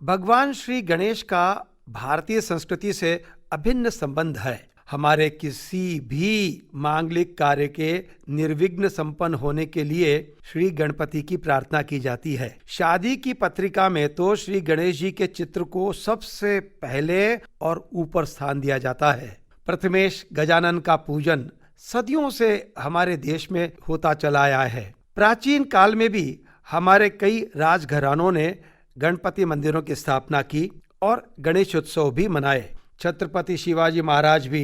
भगवान श्री गणेश का भारतीय संस्कृति से अभिन्न संबंध है। हमारे किसी भी मांगलिक कार्य के निर्विघ्न संपन्न होने के लिए श्री गणपति की प्रार्थना की जाती है। शादी की पत्रिका में तो श्री गणेश जी के चित्र को सबसे पहले और ऊपर स्थान दिया जाता है। प्रथमेश गजानन का पूजन सदियों से हमारे देश में होता चला आया है। प्राचीन काल में भी हमारे कई राजघरानों ने गणपति मंदिरों की स्थापना की और गणेशोत्सव भी मनाए। छत्रपति शिवाजी महाराज भी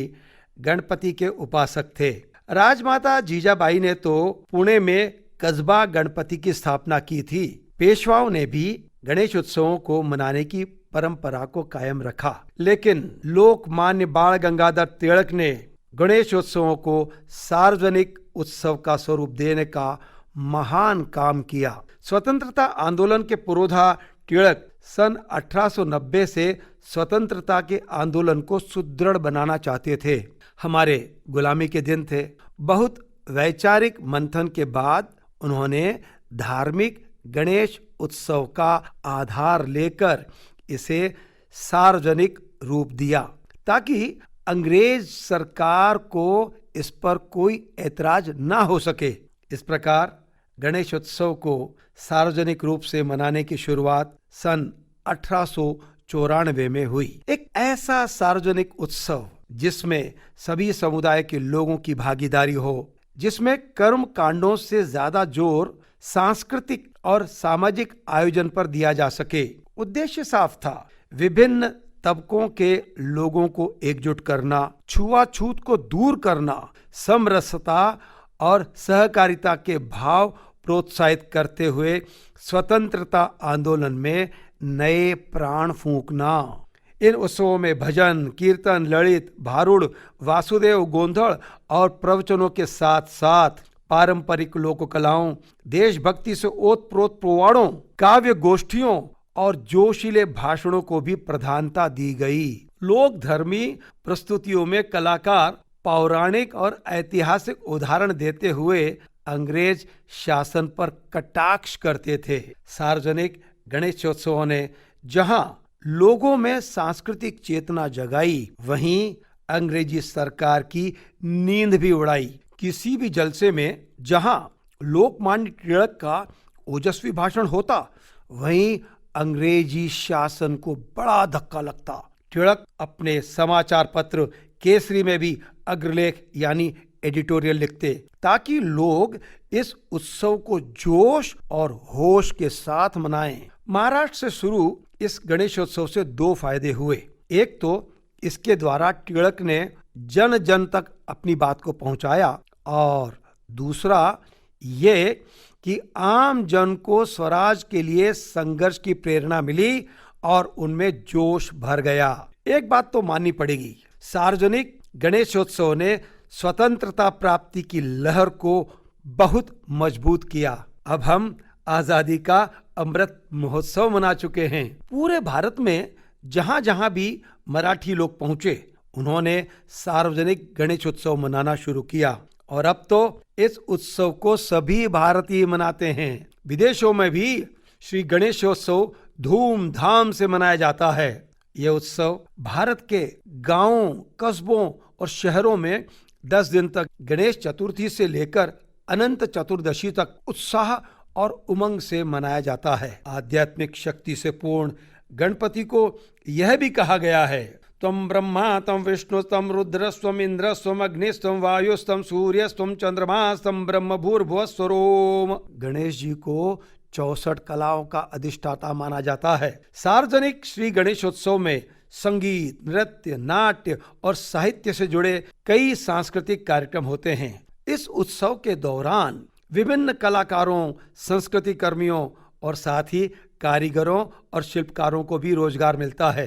गणपति के उपासक थे। राजमाता जीजाबाई ने तो पुणे में कस्बा गणपति की स्थापना की थी। पेशवाओं ने भी गणेश उत्सवों को मनाने की परंपरा को कायम रखा, लेकिन लोकमान्य बाल गंगाधर तिलक ने गणेशोत्सवों को सार्वजनिक उत्सव का स्वरूप देने का महान काम किया। स्वतंत्रता आंदोलन के पुरोधा तिलक सन 1890 से स्वतंत्रता के आंदोलन को सुदृढ़ बनाना चाहते थे। हमारे गुलामी के दिन थे। बहुत वैचारिक मंथन के बाद उन्होंने धार्मिक गणेश उत्सव का आधार लेकर इसे सार्वजनिक रूप दिया ताकि अंग्रेज सरकार को इस पर कोई ऐतराज ना हो सके। इस प्रकार गणेश उत्सव को सार्वजनिक रूप से मनाने की शुरुआत सन 1894 में हुई। एक ऐसा सार्वजनिक उत्सव जिसमें सभी समुदाय के लोगों की भागीदारी हो, जिसमें कर्म कांडों से ज्यादा जोर सांस्कृतिक और सामाजिक आयोजन पर दिया जा सके। उद्देश्य साफ था, विभिन्न तबकों के लोगों को एकजुट करना, छुआछूत को दूर करना, समरसता और सहकारिता के भाव प्रोत्साहित करते हुए स्वतंत्रता आंदोलन में नए प्राण फूंकना। इन उत्सवों में भजन, कीर्तन, ललित, भारुड़, वासुदेव, गोंधड़ और प्रवचनों के साथ साथ पारंपरिक लोक कलाओं, देशभक्ति से ओतप्रोत पोवाड़ों, काव्य गोष्ठियों और जोशीले भाषणों को भी प्रधानता दी गई। लोक धर्मी प्रस्तुतियों में कलाकार पौराणिक और ऐतिहासिक उदाहरण देते हुए अंग्रेज शासन पर कटाक्ष करते थे। सार्वजनिक गणेशोत्सवों ने जहां लोगों में सांस्कृतिक चेतना जगाई, वहीं अंग्रेजी सरकार की नींद भी उड़ाई। किसी भी जलसे में जहां लोकमान्य तिलक का ओजस्वी भाषण होता, वहीं अंग्रेजी शासन को बड़ा धक्का लगता। तिलक अपने समाचार पत्र केसरी में भी अग्रलेख यानी एडिटोरियल लिखते ताकि लोग इस उत्सव को जोश और होश के साथ मनाएं। महाराष्ट्र से शुरू इस गणेशोत्सव से दो फायदे हुए। एक तो इसके द्वारा तिलक ने जन जन तक अपनी बात को पहुंचाया और दूसरा ये कि आम जन को स्वराज के लिए संघर्ष की प्रेरणा मिली और उनमें जोश भर गया। एक बात तो माननी पड़ेगी, सार्वजनिक गणेशोत्सव ने स्वतंत्रता प्राप्ति की लहर को बहुत मजबूत किया। अब हम आजादी का अमृत महोत्सव मना चुके हैं। पूरे भारत में जहां जहां भी मराठी लोग पहुंचे, उन्होंने सार्वजनिक गणेशोत्सव मनाना शुरू किया और अब तो इस उत्सव को सभी भारतीय मनाते हैं। विदेशों में भी श्री गणेशोत्सव धूमधाम से मनाया जाता है। यह उत्सव भारत के गांवों, कस्बों और शहरों में 10 दिन तक गणेश चतुर्थी से लेकर अनंत चतुर्दशी तक उत्साह और उमंग से मनाया जाता है। आध्यात्मिक शक्ति से पूर्ण गणपति को यह भी कहा गया है, त्वं ब्रह्मा त्वं विष्णु त्वं रुद्रस्त्वं इंद्रस्त्वं अग्निस्त्वं वायुस्त्वं सूर्यस्त्वं चंद्रमास्त्वं ब्रह्म भूर्भुवस्वरोम। गणेश जी को 64 कलाओं का अधिष्ठाता माना जाता है। सार्वजनिक श्री गणेशोत्सव में संगीत, नृत्य, नाट्य और साहित्य से जुड़े कई सांस्कृतिक कार्यक्रम होते हैं। इस उत्सव के दौरान विभिन्न कलाकारों, संस्कृति कर्मियों और साथ ही कारीगरों और शिल्पकारों को भी रोजगार मिलता है।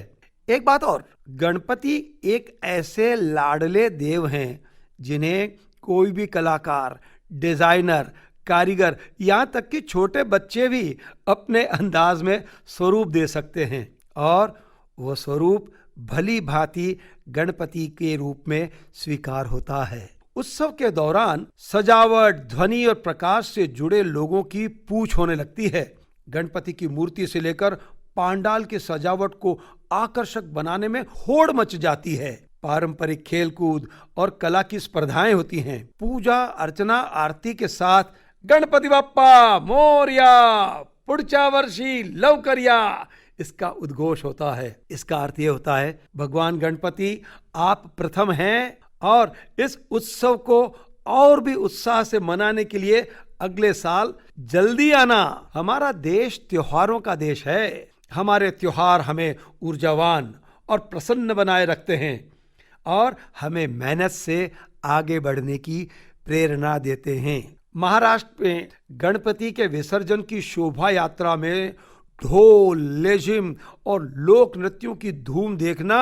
एक बात और, गणपति एक ऐसे लाडले देव हैं जिन्हें कोई भी कलाकार, डिजाइनर, कारीगर, यहाँ तक कि छोटे बच्चे भी अपने अंदाज में स्वरूप दे सकते हैं और वह स्वरूप भली भांति गणपति के रूप में स्वीकार होता है। उत्सव के दौरान सजावट, ध्वनि और प्रकाश से जुड़े लोगों की पूछ होने लगती है। गणपति की मूर्ति से लेकर पांडाल की सजावट को आकर्षक बनाने में होड़ मच जाती है। पारंपरिक खेलकूद और कला की स्पर्धाएं होती हैं। पूजा अर्चना आरती के साथ गणपति बाप्पा मोरया, पुढच्या वर्षी लवकर या, इसका उद्घोष होता है। इसका अर्थ ये होता है, भगवान गणपति आप प्रथम हैं और इस उत्सव को और भी उत्साह से मनाने के लिए अगले साल जल्दी आना। हमारा देश त्योहारों का देश है। हमारे त्योहार हमें ऊर्जावान और प्रसन्न बनाए रखते हैं और हमें मेहनत से आगे बढ़ने की प्रेरणा देते हैं। महाराष्ट्र में गणपति के विसर्जन की शोभा यात्रा में ढोल, लेजिम और लोक नृत्यों की धूम देखना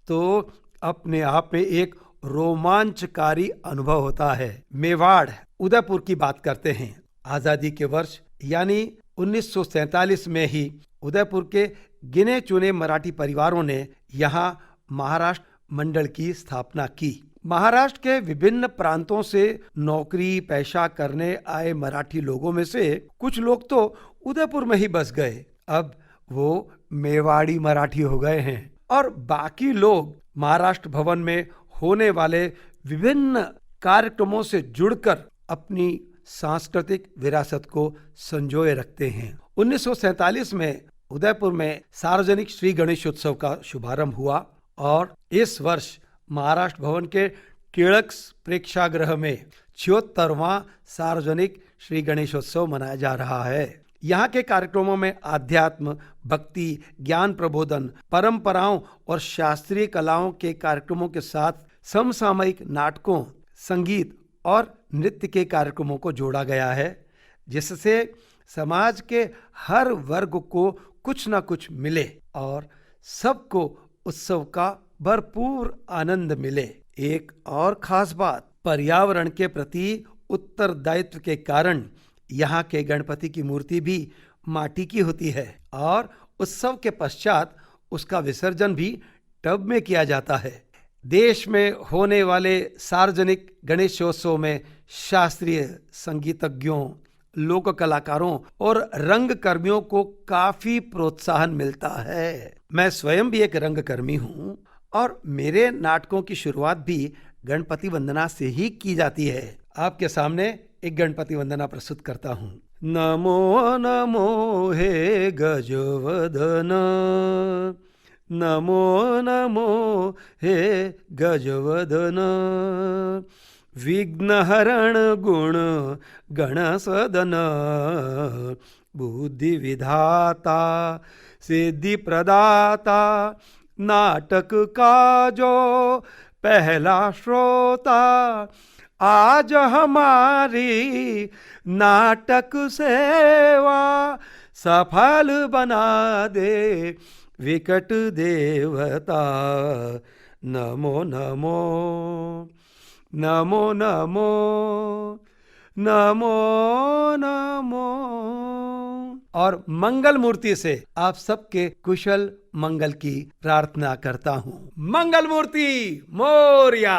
तो अपने आप में एक रोमांचकारी अनुभव होता है। मेवाड़, उदयपुर की बात करते हैं। आजादी के वर्ष यानी 1947 में ही उदयपुर के गिने चुने मराठी परिवारों ने यहाँ महाराष्ट्र मंडल की स्थापना की। महाराष्ट्र के विभिन्न प्रांतों से नौकरी पेशा करने आए मराठी लोगों में से कुछ लोग तो उदयपुर में ही बस गए। अब वो मेवाड़ी मराठी हो गए हैं और बाकी लोग महाराष्ट्र भवन में होने वाले विभिन्न कार्यक्रमों से जुड़कर अपनी सांस्कृतिक विरासत को संजोए रखते हैं। 1947 में उदयपुर में सार्वजनिक श्री गणेशोत्सव का शुभारंभ हुआ और इस वर्ष महाराष्ट्र भवन के टिळक प्रेक्षागृह में 76वां सार्वजनिक श्री गणेशोत्सव मनाया जा रहा है। यहाँ के कार्यक्रमों में आध्यात्म, भक्ति, ज्ञान प्रबोधन, परंपराओं और शास्त्रीय कलाओं के कार्यक्रमों के साथ समसामयिक नाटकों, संगीत और नृत्य के कार्यक्रमों को जोड़ा गया है, जिससे समाज के हर वर्ग को कुछ न कुछ मिले और सबको उत्सव का भरपूर आनंद मिले। एक और खास बात, पर्यावरण के प्रति उत्तरदायित्व के कारण यहाँ के गणपति की मूर्ति भी माटी की होती है और उत्सव के पश्चात उसका विसर्जन भी टब में किया जाता है। देश में होने वाले सार्वजनिक गणेशोत्सव में शास्त्रीय संगीतज्ञों, लोक कलाकारों और रंग कर्मियों को काफी प्रोत्साहन मिलता है। मैं स्वयं भी एक रंगकर्मी हूँ और मेरे नाटकों की शुरुआत भी गणपति वंदना से ही की जाती है। आपके सामने एक गणपति वंदना प्रस्तुत करता हूँ। नमो नमो हे गजवदन, नमो नमो हे गजवदन, विघ्नहरण गुण गणसदन, बुद्धि विधाता सिद्धि प्रदाता, नाटक का जो पहला श्रोता, आज हमारी नाटक सेवा सफल बना दे विकट देवता। नमो नमो नमो नमो नमो नमो। और मंगल मूर्ति से आप सबके कुशल मंगल की प्रार्थना करता हूँ। मंगल मूर्ति मोरया।